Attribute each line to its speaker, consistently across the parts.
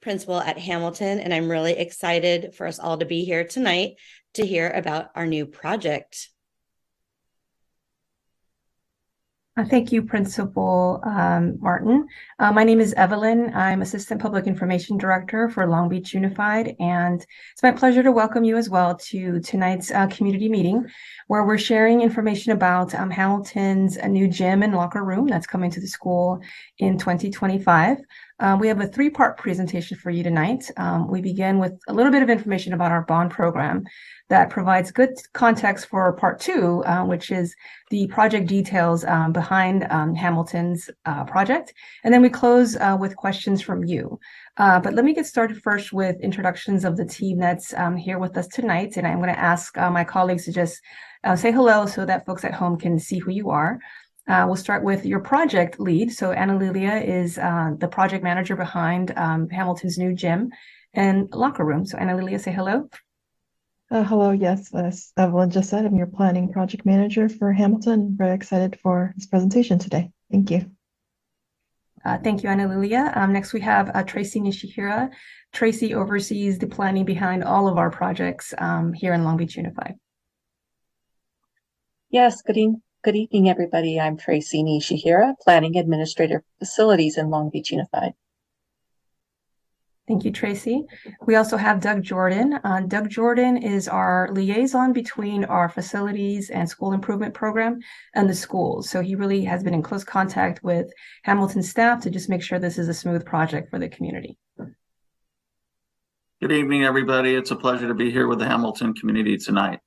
Speaker 1: principal at Hamilton, and I'm really excited for us all to be here tonight to hear about our new project.
Speaker 2: Thank you, Principal Martin. My name is Evelyn. I'm Assistant Public Information Director for Long Beach Unified, and it's my pleasure to welcome you as well to tonight's community meeting, where we're sharing information about Hamilton's new gym and locker room that's coming to the school in 2025. We have a three-part presentation for you tonight. We begin with a little bit of information about our bond program that provides good context for part two, which is the project details behind Hamilton's project. And then we close with questions from you. But let me get started first with introductions of the team that's here with us tonight. And I'm going to ask my colleagues to just say hello so that folks at home can see who you are. We'll start with your project lead. So Anna Lilia is the project manager behind Hamilton's new gym and locker room. So Anna Lilia, say hello.
Speaker 3: Hello, yes, as Evelyn just said, I'm your planning project manager for Hamilton. Very excited for this presentation today. Thank you.
Speaker 2: Thank you, Anna Lilia. Next, we have Tracy Nishihira. Tracy oversees the planning behind all of our projects here in Long Beach Unified.
Speaker 4: Yes, good evening, everybody. I'm Tracy Nishihira, Planning Administrator Facilities in Long Beach Unified.
Speaker 2: Thank you, Tracy. We also have Doug Jordan. Doug Jordan is our liaison between our facilities and school improvement program and the schools. So he really has been in close contact with Hamilton staff to just make sure this is a smooth project for the community.
Speaker 5: Good evening, everybody. It's a pleasure to be here with the Hamilton community tonight.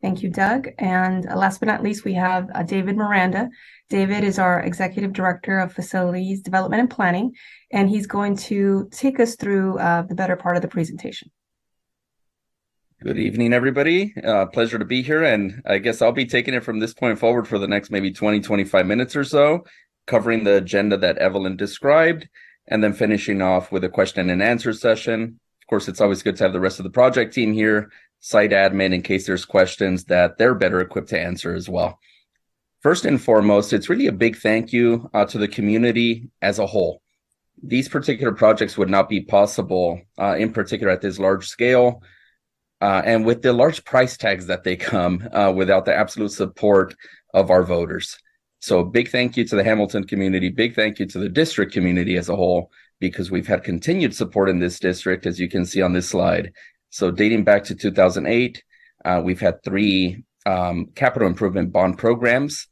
Speaker 2: Thank you, Doug. And last but not least, we have David Miranda. David is our Executive Director of Facilities Development and Planning, and he's going to take us through the better part of the presentation.
Speaker 6: Good evening, everybody. Pleasure to be here. And I guess I'll be taking it from this point forward for the next maybe 20, 25 minutes or so, covering the agenda that Evelyn described, and then finishing off with a question and answer session. Of course, it's always good to have the rest of the project team here, site admin, in case there's questions that they're better equipped to answer as well. First and foremost, it's really a big thank you to the community as a whole. These particular projects would not be possible, in particular at this large scale, and with the large price tags that they come without the absolute support of our voters. So big thank you to the Hamilton community, big thank you to the district community as a whole, because we've had continued support in this district, as you can see on this slide. So dating back to 2008, we've had three capital improvement bond programs.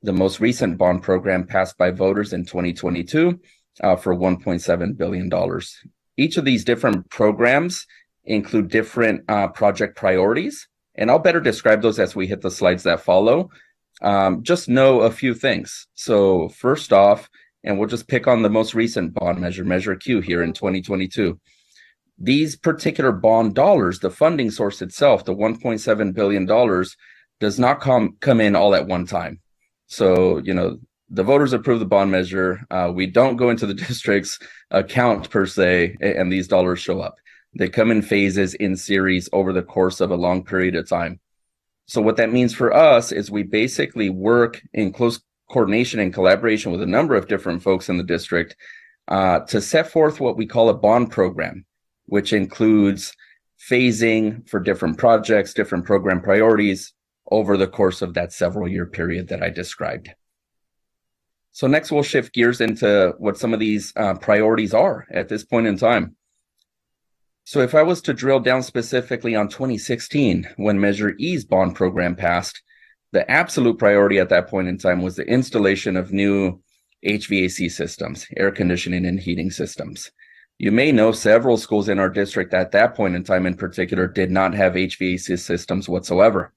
Speaker 6: The most recent bond program passed by voters in 2022 for $1.7 billion. Each of these different programs include different project priorities, and I'll better describe those as we hit the slides that follow. Just know a few things. So first off, and we'll just pick on the most recent bond measure, Measure Q here in 2022. These particular bond dollars, the funding source itself, the $1.7 billion, does not come in all at one time. So, the voters approve the bond measure. We don't go into the district's account per se, and these dollars show up. They come in phases, in series, over the course of a long period of time. So what that means for us is we basically work in close coordination and collaboration with a number of different folks in the district to set forth what we call a bond program, which includes phasing for different projects, different program priorities over the course of that several-year period that I described. So next, we'll shift gears into what some of these priorities are at this point in time. So if I was to drill down specifically on 2016, when Measure E's bond program passed, the absolute priority at that point in time was the installation of new HVAC systems, air conditioning and heating systems. You may know several schools in our district at that point in time in particular did not have HVAC systems whatsoever.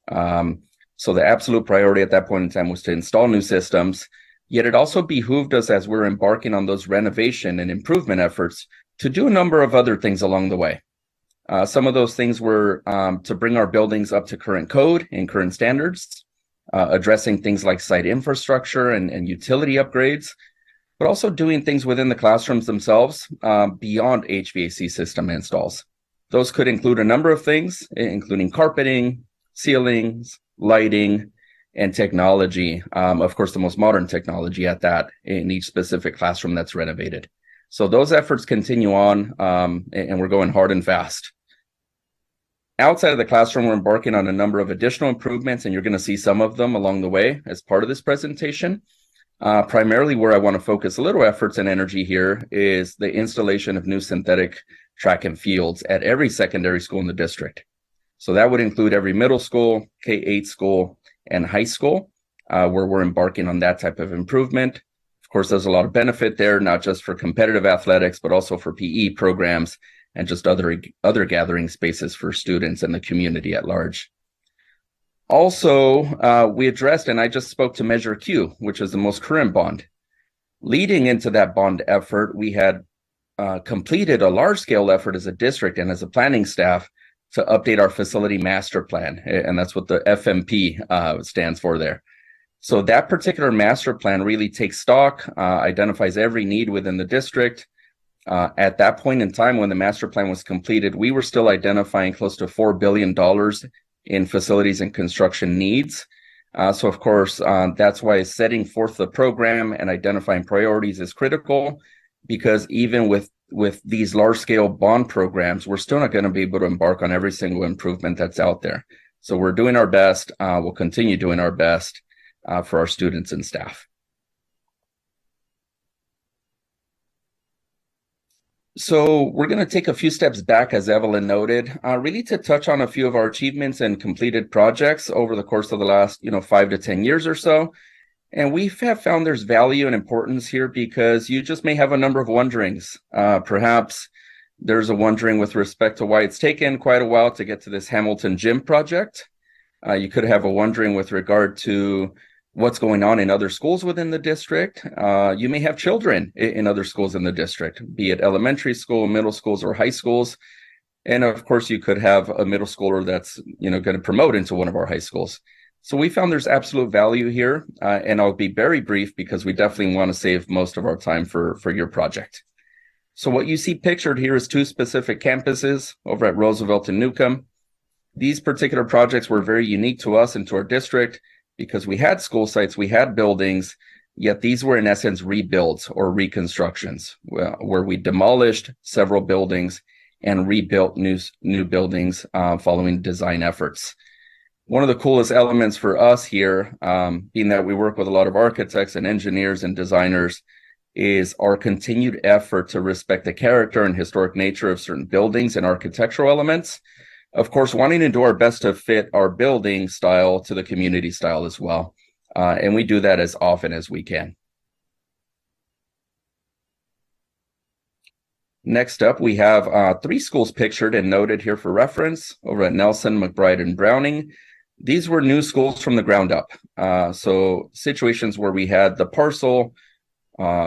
Speaker 6: So the absolute priority at that point in time was to install new systems, yet it also behooved us as we're embarking on those renovation and improvement efforts to do a number of other things along the way. Some of those things were to bring our buildings up to current code and current standards, addressing things like site infrastructure and utility upgrades, but also doing things within the classrooms themselves beyond HVAC system installs. Those could include a number of things, including carpeting, ceilings, lighting, and technology. Of course, the most modern technology at that in each specific classroom that's renovated. So those efforts continue on, and we're going hard and fast. Outside of the classroom, we're embarking on a number of additional improvements, and you're going to see some of them along the way as part of this presentation. Primarily where I want to focus a little efforts and energy here is the installation of new synthetic track and fields at every secondary school in the district. So that would include every middle school, K-8 school, and high school, where we're embarking on that type of improvement. Of course, there's a lot of benefit there, not just for competitive athletics, but also for PE programs and just other gathering spaces for students and the community at large. Also, we addressed, and I just spoke to Measure Q, which is the most current bond. Leading into that bond effort, we had completed a large-scale effort as a district and as a planning staff to update our facility master plan, and that's what the FMP stands for there. So that particular master plan really takes stock, identifies every need within the district. At that point in time, when the master plan was completed, we were still identifying close to $4 billion in facilities and construction needs. So of course, that's why setting forth the program and identifying priorities is critical, because even with these large-scale bond programs, we're still not going to be able to embark on every single improvement that's out there. So we're doing our best. We'll continue doing our best for our students and staff. So we're going to take a few steps back, as Evelyn noted, really to touch on a few of our achievements and completed projects over the course of the last 5 to 10 years or so. And we have found there's value and importance here because you just may have a number of wonderings. Perhaps there's a wondering with respect to why it's taken quite a while to get to this Hamilton Gym project. You could have a wondering with regard to what's going on in other schools within the district. You may have children in other schools in the district, be it elementary school, middle schools, or high schools. And of course, you could have a middle schooler that's going to promote into one of our high schools. So we found there's absolute value here, and I'll be very brief because we definitely want to save most of our time for your project. So what you see pictured here is 2 specific campuses over at Roosevelt and Newcomb. These particular projects were very unique to us and to our district because we had school sites, we had buildings, yet these were in essence rebuilds or reconstructions, where we demolished several buildings and rebuilt new buildings following design efforts. One of the coolest elements for us here, being that we work with a lot of architects and engineers and designers, is our continued effort to respect the character and historic nature of certain buildings and architectural elements. Of course, wanting to do our best to fit our building style to the community style as well. And we do that as often as we can. Next up, we have 3 schools pictured and noted here for reference over at Nelson, McBride, and Browning. These were new schools from the ground up. So situations where we had the parcel,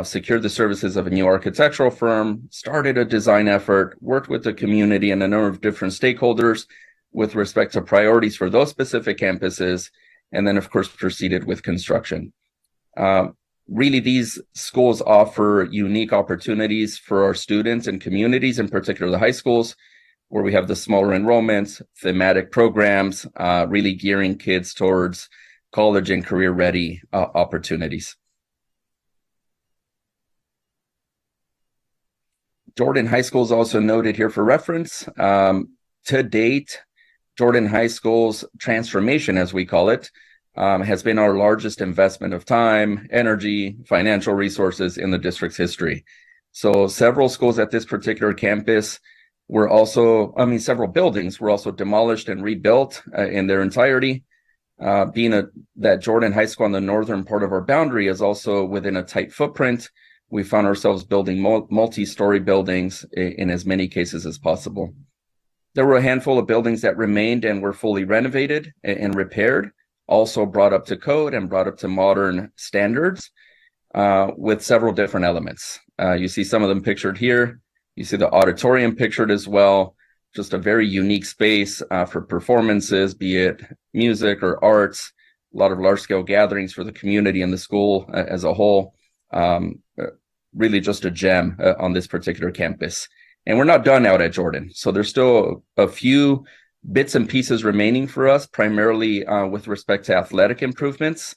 Speaker 6: secured the services of a new architectural firm, started a design effort, worked with the community and a number of different stakeholders with respect to priorities for those specific campuses, and then, of course, proceeded with construction. Really, these schools offer unique opportunities for our students and communities, in particular the high schools, where we have the smaller enrollments, thematic programs, really gearing kids towards college and career-ready opportunities. Jordan High School is also noted here for reference. To date, Jordan High School's transformation, as we call it, has been our largest investment of time, energy, financial resources in the district's history. So several schools at this particular campus were also, several buildings were also demolished and rebuilt in their entirety. That Jordan High School on the northern part of our boundary is also within a tight footprint. We found ourselves building multi-story buildings in as many cases as possible. There were a handful of buildings that remained and were fully renovated and repaired, also brought up to code and brought up to modern standards with several different elements. You see some of them pictured here. You see the auditorium pictured as well. Just a very unique space for performances, be it music or arts, a lot of large-scale gatherings for the community and the school as a whole. Really just a gem on this particular campus. And we're not done out at Jordan. So there's still a few bits and pieces remaining for us, primarily with respect to athletic improvements.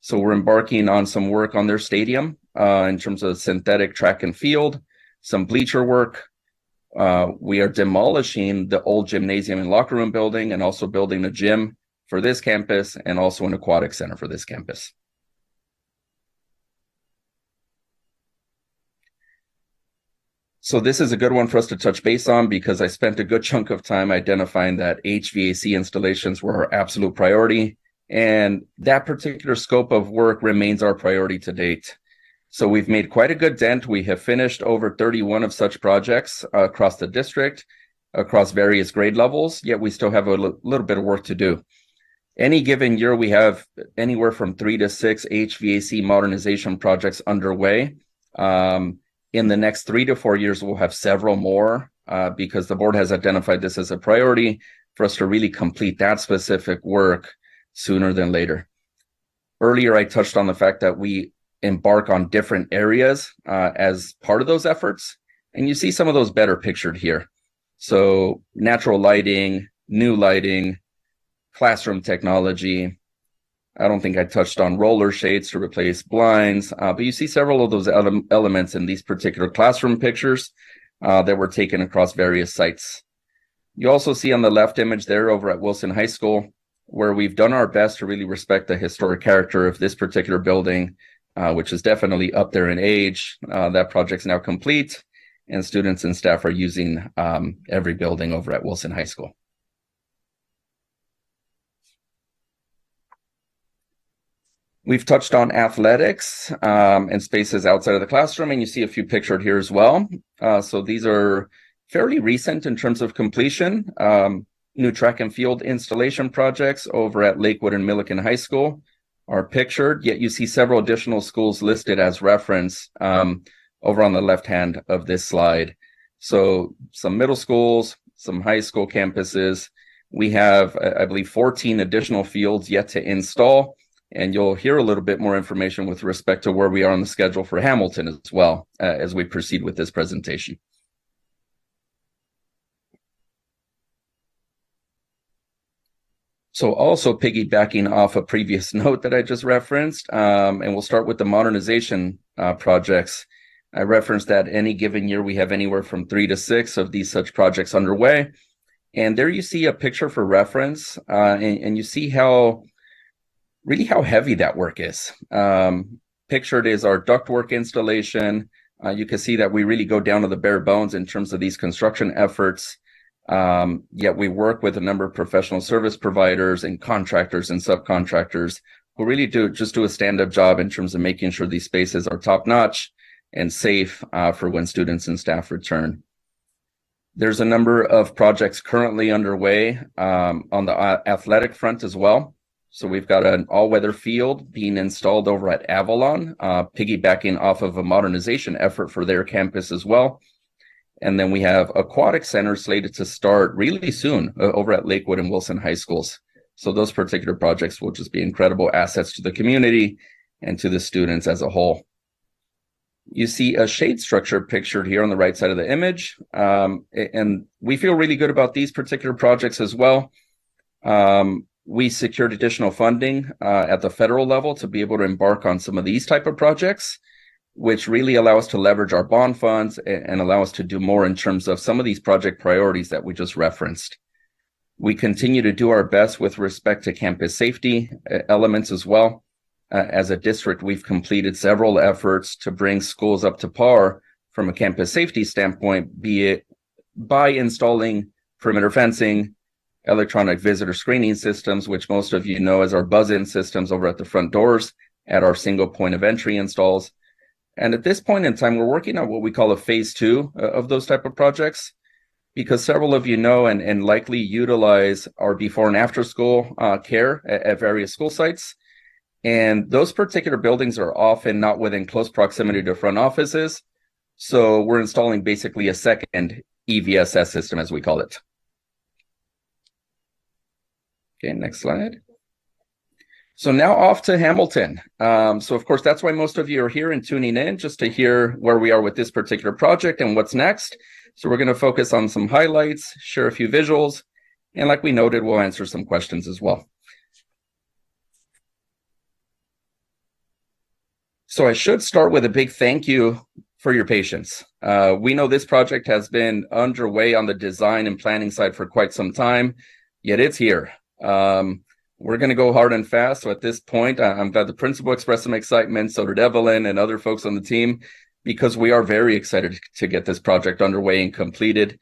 Speaker 6: So we're embarking on some work on their stadium in terms of synthetic track and field. some bleacher work. We are demolishing the old gymnasium and locker room building and also building a gym for this campus and also an aquatic center for this campus. So this is a good one for us to touch base on because I spent a good chunk of time identifying that HVAC installations were our absolute priority, and that particular scope of work remains our priority to date. So we've made quite a good dent. We have finished over 31 of such projects across the district, across various grade levels, yet we still have a little bit of work to do. Any given year, we have anywhere from 3 to 6 HVAC modernization projects underway. In the next 3 to 4 years, we'll have several more because the board has identified this as a priority for us to really complete that specific work sooner than later. Earlier, I touched on the fact that we embark on different areas as part of those efforts, and you see some of those better pictured here. So natural lighting, new lighting, classroom technology. I don't think I touched on roller shades to replace blinds, but you see several of those elements in these particular classroom pictures that were taken across various sites. You also see on the left image there over at Wilson High School, where we've done our best to really respect the historic character of this particular building, which is definitely up there in age. That project's now complete, and students and staff are using every building over at Wilson High School. We've touched on athletics and spaces outside of the classroom, and you see a few pictured here as well. So these are fairly recent in terms of completion. New track and field installation projects over at Lakewood and Milliken High School are pictured, yet you see several additional schools listed as reference over on the left hand of this slide. So some middle schools, some high school campuses. We have, I believe, 14 additional fields yet to install. And you'll hear a little bit more information with respect to where we are on the schedule for Hamilton as well as we proceed with this presentation. So also piggybacking off a previous note that I just referenced, and we'll start with the modernization projects. I referenced that any given year we have anywhere from 3 to 6 of these such projects underway. And there you see a picture for reference, and you see how heavy that work is. Pictured is our ductwork installation. You can see that we really go down to the bare bones in terms of these construction efforts. Yet we work with a number of professional service providers and contractors and subcontractors who really do a stand-up job in terms of making sure these spaces are top-notch and safe for when students and staff return. There's a number of projects currently underway on the athletic front as well. So we've got an all-weather field being installed over at Avalon, piggybacking off of a modernization effort for their campus as well. And then we have aquatic centers slated to start really soon over at Lakewood and Wilson High Schools. So those particular projects will just be incredible assets to the community and to the students as a whole. You see a shade structure pictured here on the right side of the image. And we feel really good about these particular projects as well. We secured additional funding at the federal level to be able to embark on some of these type of projects, which really allow us to leverage our bond funds and allow us to do more in terms of some of these project priorities that we just referenced. We continue to do our best with respect to campus safety elements as well. As a district, we've completed several efforts to bring schools up to par from a campus safety standpoint, be it by installing perimeter fencing, electronic visitor screening systems, which most of you know as our buzz-in systems over at the front doors at our single point of entry installs. And at this point in time, we're working on what we call a phase 2 of those type of projects, because several of you know and likely utilize our before and after school care at various school sites. And those particular buildings are often not within close proximity to front offices. So we're installing basically a second EVSS system, as we call it. Okay, next slide. So now off to Hamilton. So of course, that's why most of you are here and tuning in, just to hear where we are with this particular project and what's next. So we're going to focus on some highlights, share a few visuals, and like we noted, we'll answer some questions as well. So I should start with a big thank you for your patience. We know this project has been underway on the design and planning side for quite some time, yet it's here. We're going to go hard and fast. So at this point, I'm glad the principal expressed some excitement. So did Evelyn and other folks on the team, because we are very excited to get this project underway and completed.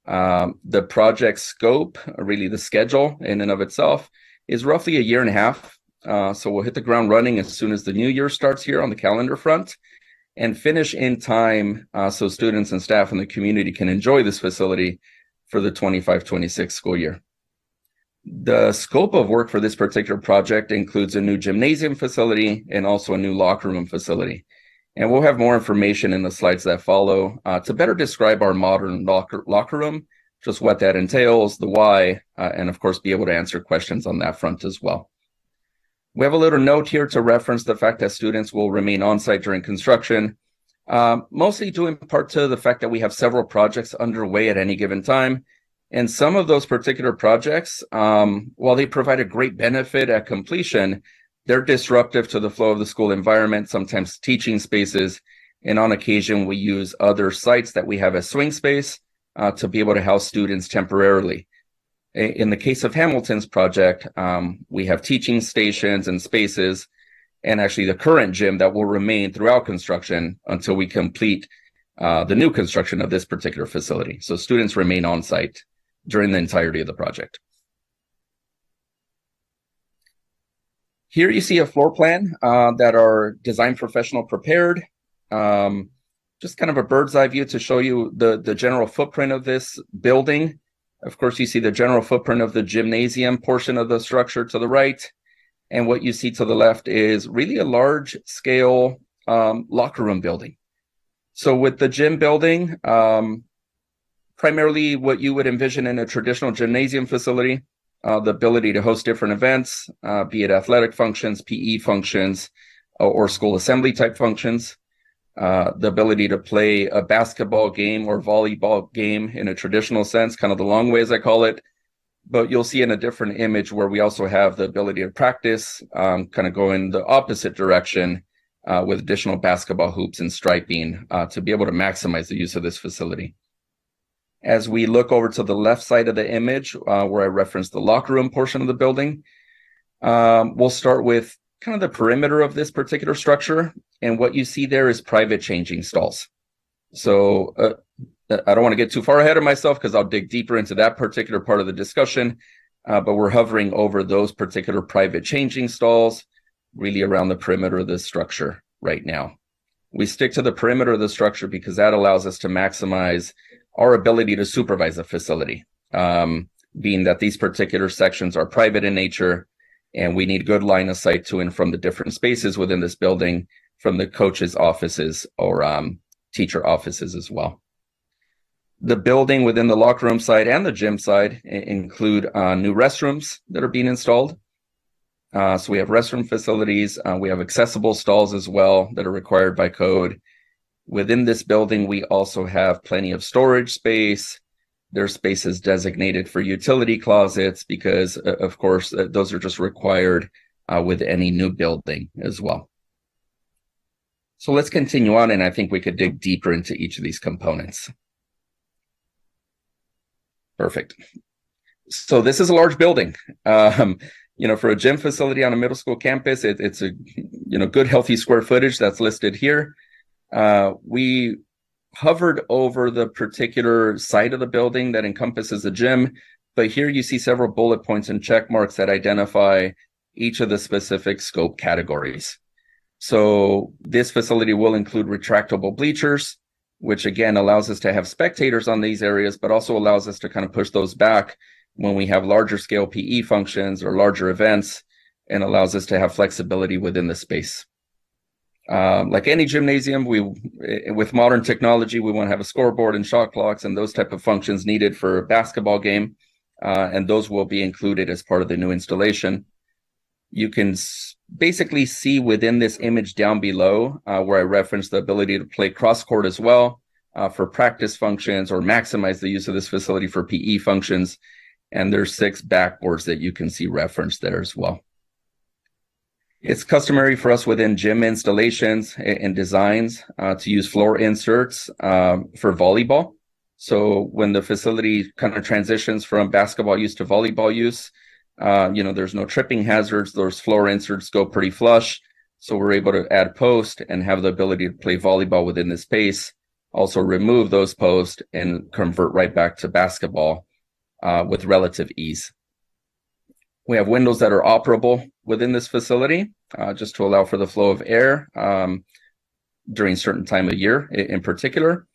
Speaker 6: The project scope, really the schedule in and of itself, is roughly a year and a half. So we'll hit the ground running as soon as the new year starts here on the calendar front, and finish in time so students and staff in the community can enjoy this facility for the 25-26 school year. The scope of work for this particular project includes a new gymnasium facility and also a new locker room facility. And we'll have more information in the slides that follow to better describe our modern locker room, just what that entails, the why, and of course be able to answer questions on that front as well. We have a little note here to reference the fact that students will remain on site during construction, mostly due in part to the fact that we have several projects underway at any given time. And some of those particular projects, while they provide a great benefit at completion, they're disruptive to the flow of the school environment, sometimes teaching spaces, and on occasion we use other sites that we have as swing space to be able to house students temporarily. In the case of Hamilton's project, we have teaching stations and spaces, and actually the current gym that will remain throughout construction until we complete the new construction of this particular facility. So students remain on site during the entirety of the project. Here you see a floor plan that our design professional prepared. Just kind of a bird's eye view to show you the general footprint of this building. Of course, you see the general footprint of the gymnasium portion of the structure to the right. And what you see to the left is really a large scale locker room building. So with the gym building, primarily what you would envision in a traditional gymnasium facility, the ability to host different events, be it athletic functions, PE functions, or school assembly type functions, the ability to play a basketball game or volleyball game in a traditional sense, kind of the long way as I call it. But you'll see in a different image where we also have the ability to practice, kind of go in the opposite direction with additional basketball hoops and striping to be able to maximize the use of this facility. As we look over to the left side of the image, where I referenced the locker room portion of the building, we'll start with kind of the perimeter of this particular structure. And what you see there is private changing stalls. So I don't want to get too far ahead of myself because I'll dig deeper into that particular part of the discussion. But we're hovering over those particular private changing stalls really around the perimeter of this structure right now. We stick to the perimeter of the structure because that allows us to maximize our ability to supervise a facility, being that these particular sections are private in nature, and we need good line of sight to and from the different spaces within this building, from the coaches' offices or teacher offices as well. The building within the locker room side and the gym side include new restrooms that are being installed. So we have restroom facilities. We have accessible stalls as well that are required by code. Within this building, we also have plenty of storage space. There's spaces designated for utility closets because, of course, those are just required with any new building as well. So let's continue on, and I think we could dig deeper into each of these components. Perfect. So this is a large building. For a gym facility on a middle school campus, it's a good healthy square footage that's listed here. We hovered over the particular side of the building that encompasses the gym, but here you see several bullet points and check marks that identify each of the specific scope categories. So this facility will include retractable bleachers, which again allows us to have spectators on these areas, but also allows us to kind of push those back when we have larger scale PE functions or larger events, and allows us to have flexibility within the space. Like any gymnasium, with modern technology, we want to have a scoreboard and shot clocks and those type of functions needed for a basketball game, and those will be included as part of the new installation. You can basically see within this image down below where I referenced the ability to play cross court as well for practice functions or maximize the use of this facility for PE functions. And there's 6 backboards that you can see referenced there as well. It's customary for us within gym installations and designs to use floor inserts for volleyball. So when the facility kind of transitions from basketball use to volleyball use, there's no tripping hazards. Those floor inserts go pretty flush. So we're able to add post and have the ability to play volleyball within the space. Also remove those posts and convert right back to basketball with relative ease. We have windows that are operable within this facility just to allow for the flow of air during certain time of year in particular.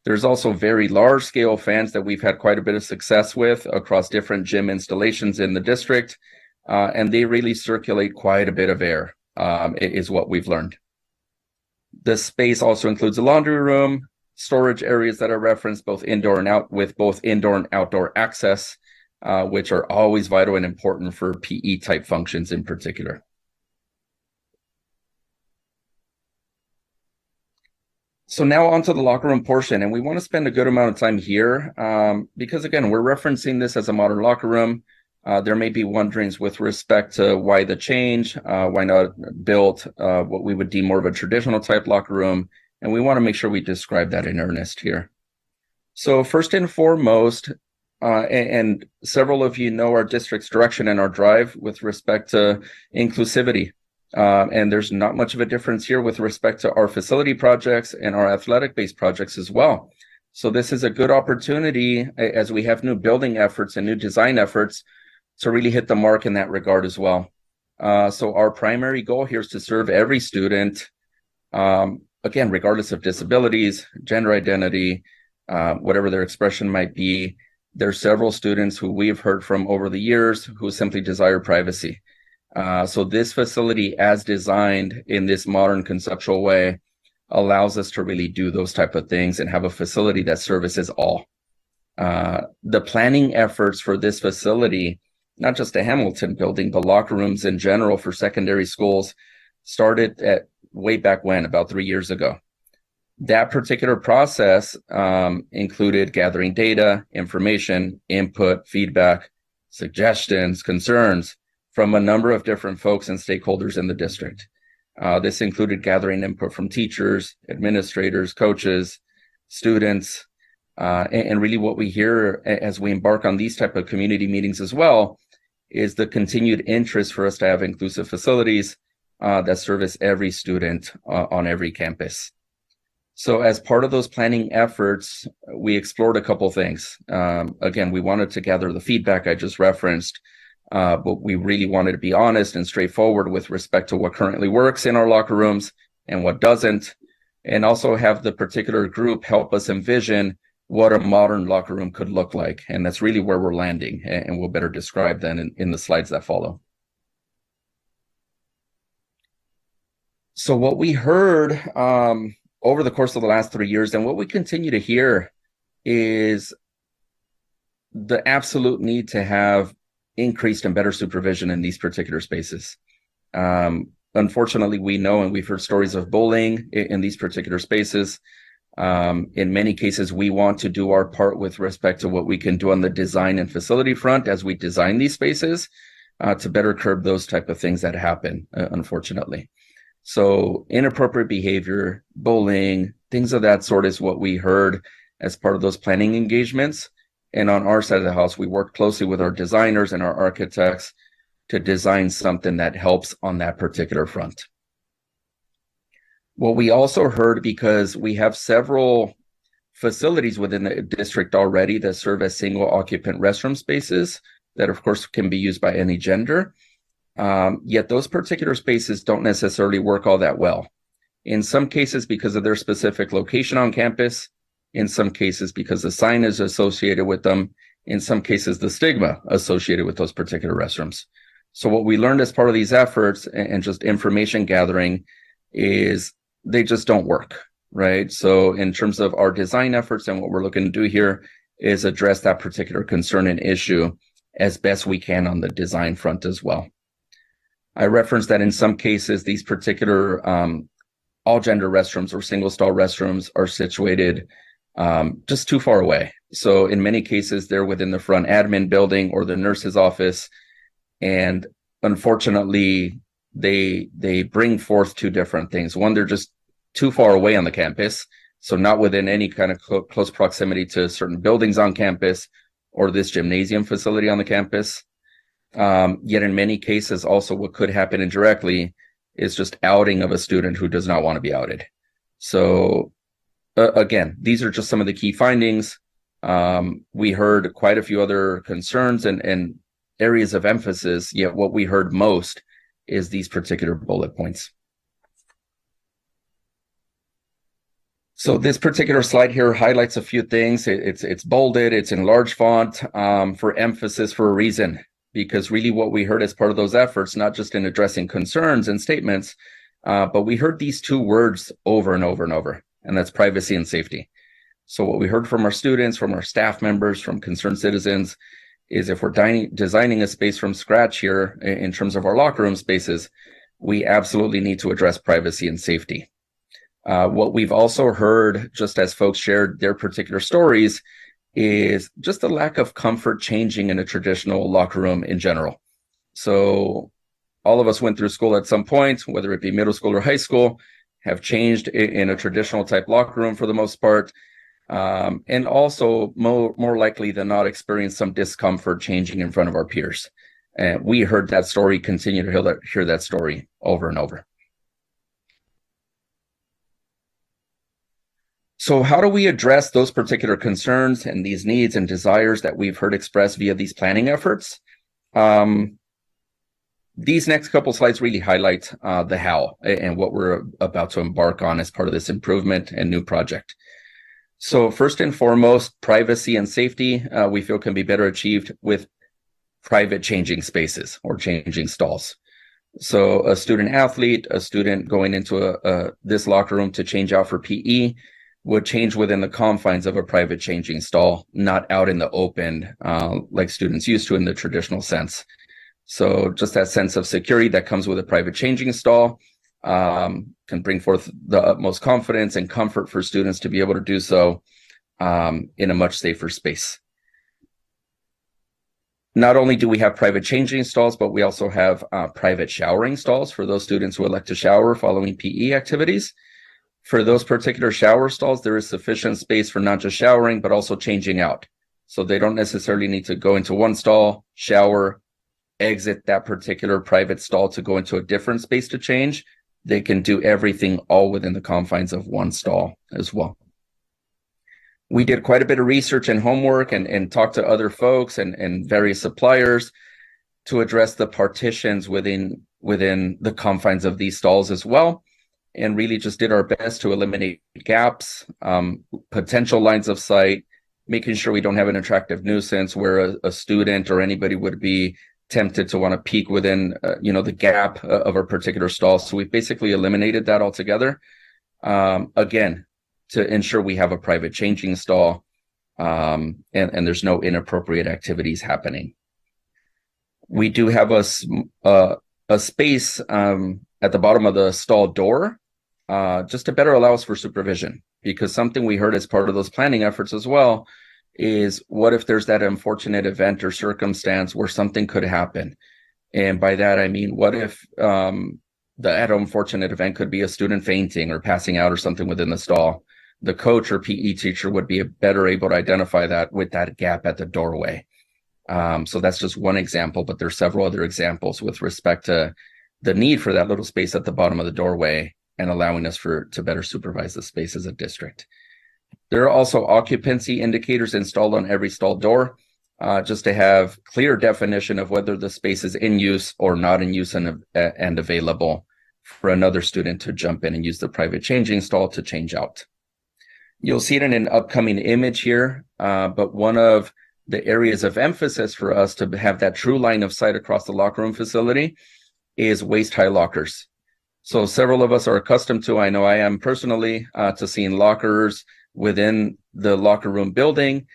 Speaker 6: There's also very large scale fans that we've had quite a bit of success with across different gym installations in the district. And they really circulate quite a bit of air, is what we've learned. The space also includes a laundry room, storage areas that are referenced both indoor and out with both indoor and outdoor access, which are always vital and important for PE type functions in particular. So now onto the locker room portion, and we want to spend a good amount of time here because, again, we're referencing this as a modern locker room. There may be wonderings with respect to why the change, why not build what we would deem more of a traditional type locker room, and we want to make sure we describe that in earnest here. So first and foremost, and several of you know our district's direction and our drive with respect to inclusivity. And there's not much of a difference here with respect to our facility projects and our athletic-based projects as well. So this is a good opportunity as we have new building efforts and new design efforts to really hit the mark in that regard as well. So our primary goal here is to serve every student, again, regardless of disabilities, gender identity, whatever their expression might be. There's several students who we've heard from over the years who simply desire privacy. So this facility, as designed in this modern conceptual way, allows us to really do those type of things and have a facility that services all. The planning efforts for this facility, not just the Hamilton building, but locker rooms in general for secondary schools, started at way back when, about 3 years ago. That particular process included gathering data, information, input, feedback, suggestions, concerns from a number of different folks and stakeholders in the district. This included gathering input from teachers, administrators, coaches, students, and really what we hear as we embark on these type of community meetings as well is the continued interest for us to have inclusive facilities that service every student on every campus. So as part of those planning efforts, we explored a couple things. Again, we wanted to gather the feedback I just referenced, but we really wanted to be honest and straightforward with respect to what currently works in our locker rooms and what doesn't, and also have the particular group help us envision what a modern locker room could look like. And that's really where we're landing, and we'll better describe that in the slides that follow. So what we heard over the course of the last 3 years, and what we continue to hear, is the absolute need to have increased and better supervision in these particular spaces. Unfortunately, we know, and we've heard stories of bullying in these particular spaces. In many cases, we want to do our part with respect to what we can do on the design and facility front as we design these spaces to better curb those type of things that happen, unfortunately. So inappropriate behavior, bullying, things of that sort is what we heard as part of those planning engagements. And on our side of the house, we work closely with our designers and our architects to design something that helps on that particular front. What we also heard, because we have several facilities within the district already that serve as single occupant restroom spaces that, of course, can be used by any gender. Yet those particular spaces don't necessarily work all that well. In some cases, because of their specific location on campus. In some cases, because the sign is associated with them. In some cases, the stigma associated with those particular restrooms. So what we learned as part of these efforts and just information gathering is they just don't work, right? So in terms of our design efforts and what we're looking to do here is address that particular concern and issue as best we can on the design front as well. I referenced that in some cases, these particular all gender restrooms or single stall restrooms are situated just too far away. So in many cases, they're within the front admin building or the nurse's office. And unfortunately, they bring forth two different things. One, they're just too far away on the campus, so not within any kind of close proximity to certain buildings on campus or this gymnasium facility on the campus. Yet in many cases, also what could happen indirectly is just outing of a student who does not want to be outed. So again, these are just some of the key findings. We heard quite a few other concerns and areas of emphasis, yet what we heard most is these particular bullet points. So this particular slide here highlights a few things. It's bolded, it's in large font for emphasis for a reason, because really what we heard as part of those efforts, not just in addressing concerns and statements, but we heard these two words over and over and over, and that's privacy and safety. So what we heard from our students, from our staff members, from concerned citizens, is if we're designing a space from scratch here in terms of our locker room spaces, we absolutely need to address privacy and safety. What we've also heard, just as folks shared their particular stories, is just a lack of comfort changing in a traditional locker room in general. So all of us went through school at some point, whether it be middle school or high school, have changed in a traditional type locker room for the most part, and also more likely than not experience some discomfort changing in front of our peers. And we heard that story, continue to hear that story over and over. So how do we address those particular concerns and these needs and desires that we've heard expressed via these planning efforts? These next couple slides really highlight the how and what we're about to embark on as part of this improvement and new project. So first and foremost, privacy and safety, we feel can be better achieved with private changing spaces or changing stalls. So a student athlete, a student going into this locker room to change out for PE would change within the confines of a private changing stall, not out in the open like students used to in the traditional sense. So just that sense of security that comes with a private changing stall can bring forth the utmost confidence and comfort for students to be able to do so in a much safer space. Not only do we have private changing stalls, but we also have private showering stalls for those students who elect to shower following PE activities. For those particular shower stalls, there is sufficient space for not just showering, but also changing out. So they don't necessarily need to go into one stall, shower, exit that particular private stall to go into a different space to change. They can do everything all within the confines of one stall as well. We did quite a bit of research and homework and talked to other folks and various suppliers to address the partitions within the confines of these stalls as well, and really just did our best to eliminate gaps, potential lines of sight, making sure we don't have an attractive nuisance where a student or anybody would be tempted to want to peek within the gap of a particular stall. So we basically eliminated that altogether, again, to ensure we have a private changing stall and there's no inappropriate activities happening. We do have a space at the bottom of the stall door just to better allow us for supervision, because something we heard as part of those planning efforts as well is, what if there's that unfortunate event or circumstance where something could happen? And by that, I mean, what if that unfortunate event could be a student fainting or passing out or something within the stall? The coach or PE teacher would be better able to identify that with that gap at the doorway. So that's just one example, but there's several other examples with respect to the need for that little space at the bottom of the doorway and allowing us to better supervise the space as a district. There are also occupancy indicators installed on every stall door, just to have clear definition of whether the space is in use or not in use and available for another student to jump in and use the private changing stall to change out. You'll see it in an upcoming image here, but one of the areas of emphasis for us to have that true line of sight across the locker room facility is waist-high lockers. So several of us are accustomed to, I know I am personally, to seeing lockers within the locker room building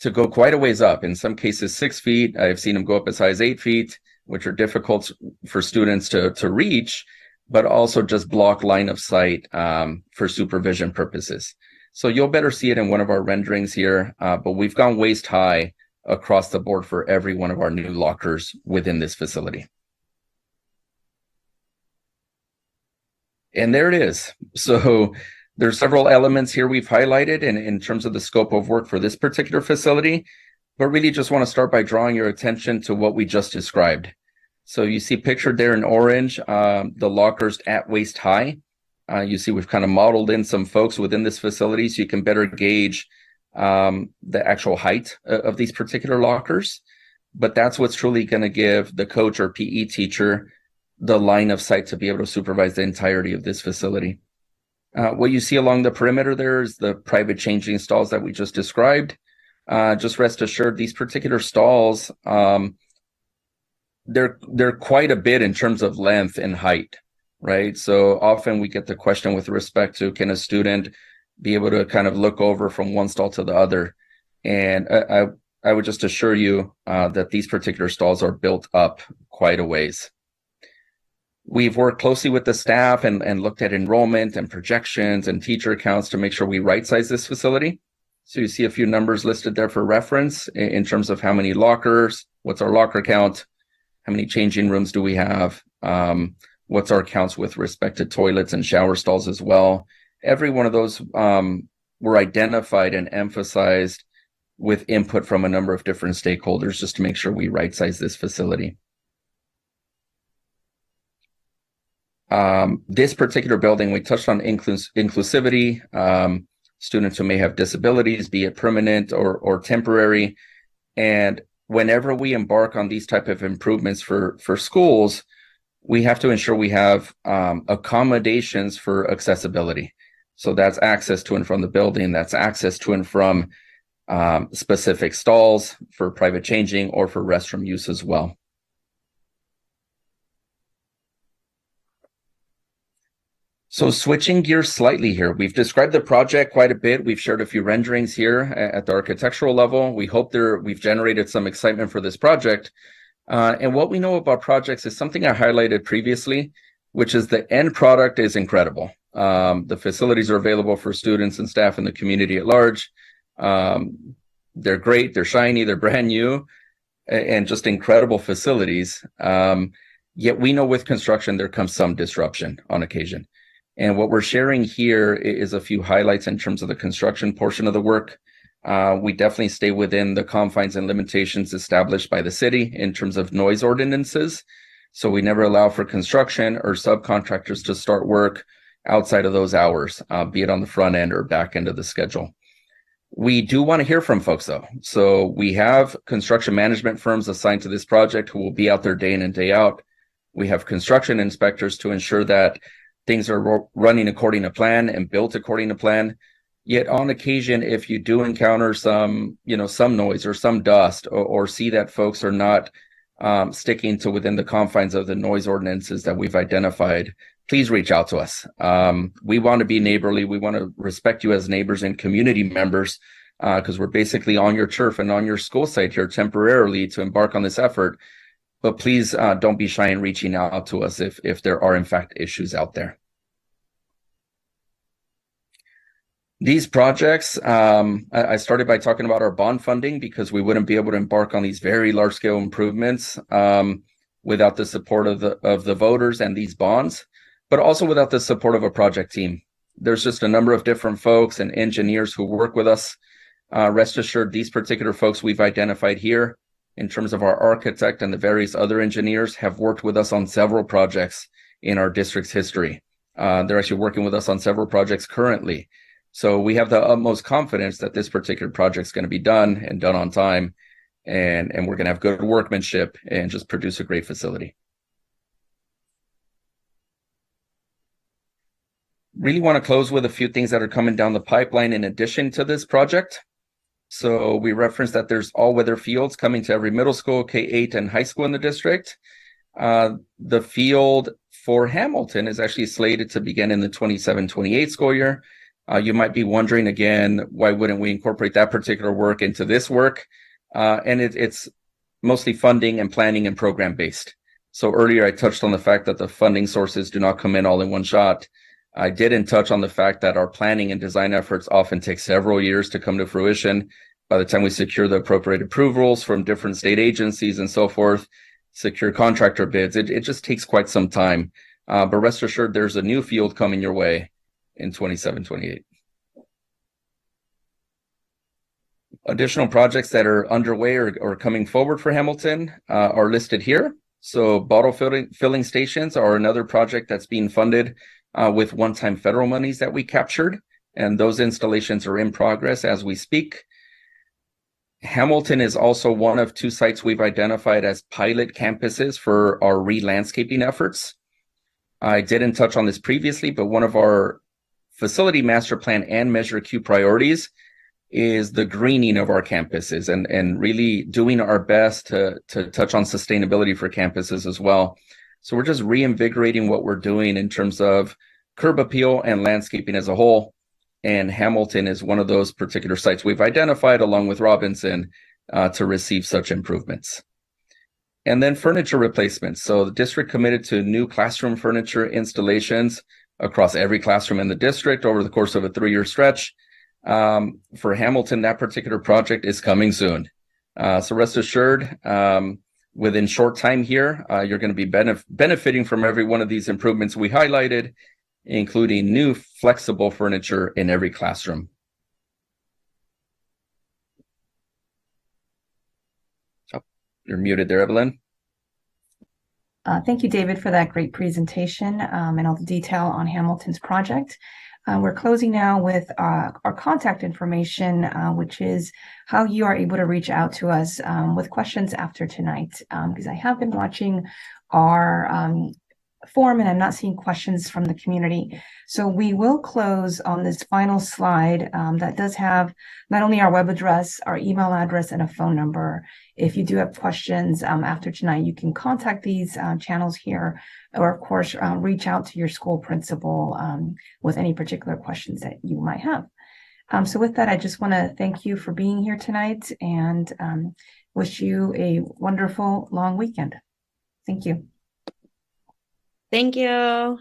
Speaker 6: to go quite a ways up, in some cases 6 feet. I've seen them go up as high as 8 feet, which are difficult for students to reach, but also just block line of sight for supervision purposes. So you'll better see it in one of our renderings here, but we've gone waist high across the board for every one of our new lockers within this facility. And there it is. So there's several elements here we've highlighted in terms of the scope of work for this particular facility, but really just want to start by drawing your attention to what we just described. So you see pictured there in orange, the lockers at waist high. You see we've kind of modeled in some folks within this facility so you can better gauge the actual height of these particular lockers. But that's what's truly going to give the coach or PE teacher the line of sight to be able to supervise the entirety of this facility. What you see along the perimeter there is the private changing stalls that we just described. Just rest assured, these particular stalls, they're quite a bit in terms of length and height, right? So often we get the question with respect to, can a student be able to kind of look over from one stall to the other? And I would just assure you that these particular stalls are built up quite a ways. We've worked closely with the staff and looked at enrollment and projections and teacher counts to make sure we right-size this facility. So you see a few numbers listed there for reference in terms of how many lockers, what's our locker count, how many changing rooms do we have, what's our counts with respect to toilets and shower stalls as well. Every one of those were identified and emphasized with input from a number of different stakeholders just to make sure we right-size this facility. This particular building, we touched on inclusivity, students who may have disabilities, be it permanent or temporary. And whenever we embark on these type of improvements for schools, we have to ensure we have accommodations for accessibility. So that's access to and from the building, that's access to and from specific stalls for private changing or for restroom use as well. So switching gears slightly here, we've described the project quite a bit. We've shared a few renderings here at the architectural level. We hope we've generated some excitement for this project. And what we know about projects is something I highlighted previously, which is the end product is incredible. The facilities are available for students and staff in the community at large. They're great, they're shiny, they're brand new, and just incredible facilities. Yet we know with construction, there comes some disruption on occasion. And what we're sharing here is a few highlights in terms of the construction portion of the work. We definitely stay within the confines and limitations established by the city in terms of noise ordinances. So we never allow for construction or subcontractors to start work outside of those hours, be it on the front end or back end of the schedule. We do want to hear from folks though. So we have construction management firms assigned to this project who will be out there day in and day out. We have construction inspectors to ensure that things are running according to plan and built according to plan. Yet on occasion, if you do encounter some noise or some dust or see that folks are not sticking to within the confines of the noise ordinances that we've identified, please reach out to us. We want to be neighborly. We want to respect you as neighbors and community members because we're basically on your turf and on your school site here temporarily to embark on this effort. But please don't be shy in reaching out to us if there are, in fact, issues out there. These projects, I started by talking about our bond funding because we wouldn't be able to embark on these very large-scale improvements without the support of the voters and these bonds, but also without the support of a project team. There's just a number of different folks and engineers who work with us. Rest assured, these particular folks we've identified here in terms of our architect and the various other engineers have worked with us on several projects in our district's history. They're actually working with us on several projects currently. So we have the utmost confidence that this particular project is going to be done and done on time, and we're going to have good workmanship and just produce a great facility. Really want to close with a few things that are coming down the pipeline in addition to this project. So we referenced that there's all-weather fields coming to every middle school, K-8, and high school in the district. The field for Hamilton is actually slated to begin in the 27-28 school year. You might be wondering again, why wouldn't we incorporate that particular work into this work? And it's mostly funding and planning and program based. So earlier I touched on the fact that the funding sources do not come in all in one shot. I didn't touch on the fact that our planning and design efforts often take several years to come to fruition. By the time we secure the appropriate approvals from different state agencies and so forth, secure contractor bids, it just takes quite some time. but rest assured there's a new field coming your way in 27-28. Additional projects that are underway or coming forward for Hamilton are listed here. So bottle filling stations are another project that's being funded with one-time federal monies that we captured, and those installations are in progress as we speak. Hamilton is also one of 2 sites we've identified as pilot campuses for our re-landscaping efforts. I didn't touch on this previously, but one of our facility master plan and Measure Q priorities is the greening of our campuses and really doing our best to touch on sustainability for campuses as well. So we're just reinvigorating what we're doing in terms of curb appeal and landscaping as a whole. And Hamilton is one of those particular sites we've identified along with Robinson to receive such improvements. And then furniture replacements. So the district committed to new classroom furniture installations across every classroom in the district over the course of a 3-year stretch. For Hamilton, that particular project is coming soon. So rest assured, within short time here, you're going to be benefiting from every one of these improvements we highlighted, including new flexible furniture in every classroom. Oh, you're muted there, Evelyn.
Speaker 2: Thank you, David, for that great presentation and all the detail on Hamilton's project. We're closing now with our contact information, which is how you are able to reach out to us with questions after tonight, because I have been watching our forum and I'm not seeing questions from the community. So we will close on this final slide that does have not only our web address, our email address, and a phone number. If you do have questions after tonight, you can contact these channels here, or of course, reach out to your school principal with any particular questions that you might have. So with that, I just want to thank you for being here tonight and wish you a wonderful long weekend. Thank you.
Speaker 1: Thank you.